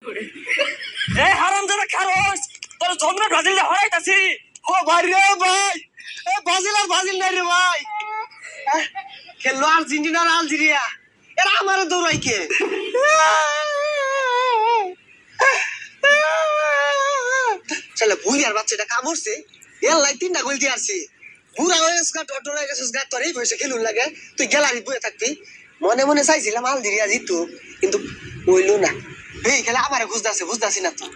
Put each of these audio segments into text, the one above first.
এই হারামজাদা খারস তোর জন্য ব্রাজিল হরাইতাছি। ও ভাই রে ভাই, এ ব্রাজিল আর ব্রাজিল নাই রে ভাই, খেললো আর্জেন্টিনা আর আলজেরিয়া, এরা আমারে দৌড়াই কে? চলে বুইয়ার বাচ্চাটা কামড়ছে, এর লাই 3টা গোল দিয়ে আসছে। বুড়া হয়ে গেছে, টটর হয়ে গেছে, তোর এই বয়সে খেলুন লাগে, তুই গ্যালারি বয়ে থাকবি। মনে মনে চাইছিলাম আলজেরিয়া জিতু, কিন্তু হইলো না। এই খেলা আমারে বুঝতেছি না তো।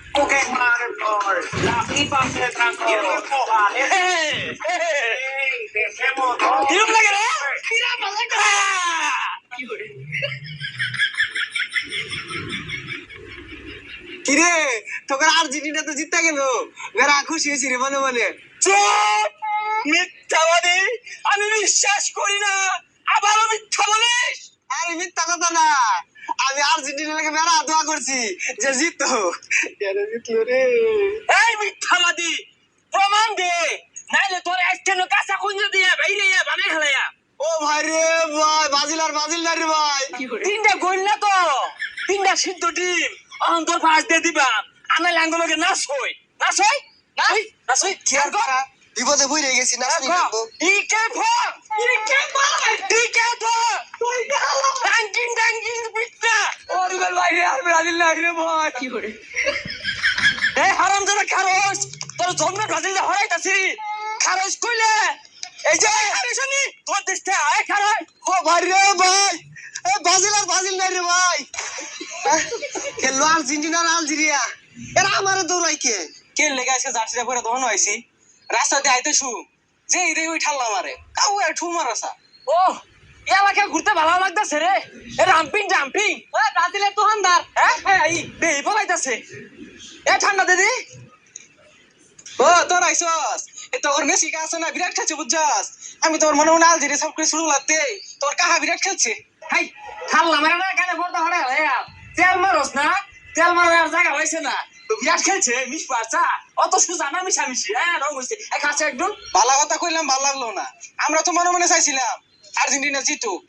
কিরম লাগে রে? কিরে তোকে আর্জেন্টিনা তো জিততে গেল, বেড়া খুশি হয়েছি রে মনে মনে। চুপ মিথ্যাবাদী, আমি বিশ্বাস করি না, আবারও মিথ্যা বলিস। আরে মিথ্যা কথা না, আমি আর্জেন্টিনাকে বেড়া দোয়া করছি যে জিতো। জিতলো রে। এই মিথ্যাবাদী, প্রমাণ দে, নাইলে তোর আজকে কাঁচা কুঞ্জ দিয়ে বাইরে বানাই খেলাইয়া। ও ভাই রে ভাই, ব্রাজিল আর ব্রাজিল না রে ভাই, 3টা গোল না তো, 3টা সিদ্ধ ডিম। অহন তোর পাঁচ দিয়ে দিবা, আনাই লাঙ্গলকে নাচ হই কি আর করা, বিপদে বই রয়ে গেছি, নাচ নিয়ে যাবো। ইকে ফর ইকে মার ইকে ধর টাঙ্কিং বিটনা। ওরে ভাই রে, আর ব্রাজিল না রে ভাই। কি করে এই হারামজাদা খারস তোর জন্য ব্রাজিল হরাইতাছি। খারস কইলে এই যে আরেশনি তোর দেশে আয় খারাই। ও ভাই রে ভাই, এ ব্রাজিল আর ব্রাজিল নাই রে ভাই, খেললো আর্জেন্টিনা আর আলজেরিয়া, এরা আমারে দৌড়াই কে? কে লেগে আজকে জার্সিটা পরে দহন হয়েছি, রাস্তাতে আইতে শু যে রে ওই ঠাল্লা মারে কাউ ঠু মারাসা। ও এলাকা ঘুরতে ভালো লাগতেছে রে, এ রাম্পিং জাম্পিং। ওই ব্রাজিলের দোকানদার, হ্যাঁ এই বেই বলাইতাছে। এ ঠান্ডা দিদি, ও তোর আইসস, এ তোর মেসি কা আছে না, বিরাট খেলছে বুঝছস। আমি তোর মনে মনে আলজেরিয়া সব করে শুরু লাগতে, তোর কাহা বিরাট খেলছে। হাই ঠাল্লা মারে না কেন পড়তে হড়ে হয়া, তেল মারস না, তেল মারার জায়গা হইছে না, তো বিরাট খেলছে মিস পারছা, অত সুজা না মিশামিশি, হ্যাঁ রং হইছে। এক আছে একদম ভালো কথা কইলাম, ভালো লাগলো না। আমরা তো মনে মনে চাইছিলাম আর্জেন্টিনা জিতুক,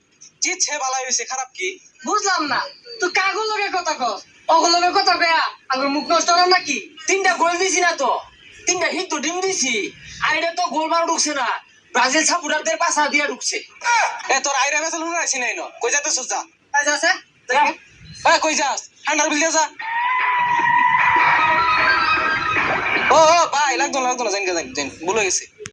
জিতছে ভালাই হইছে, খারাপ কি? বুঝলাম না তুই কাগজ লগে কথা কস, অগলগে কথা কয়া আমার মুখ নষ্ট হলো নাকি? 3টা গোল দিছি না তো, 3টা হিট তো ডিম দিছি, আর এটা তো গোল মারা ঢুকছে না, ব্রাজিল সাপোর্টারদের পাশা দিয়ে ঢুকছে। এ তোর আইরা বেসাল হুনা আইছি নাই ন, কই যাতে সুজা আই যাচ্ছে, এ কই যাস, ঠান্ডার বিল যা। ও ভাই লাগতো না জানি ভুলে গেছি।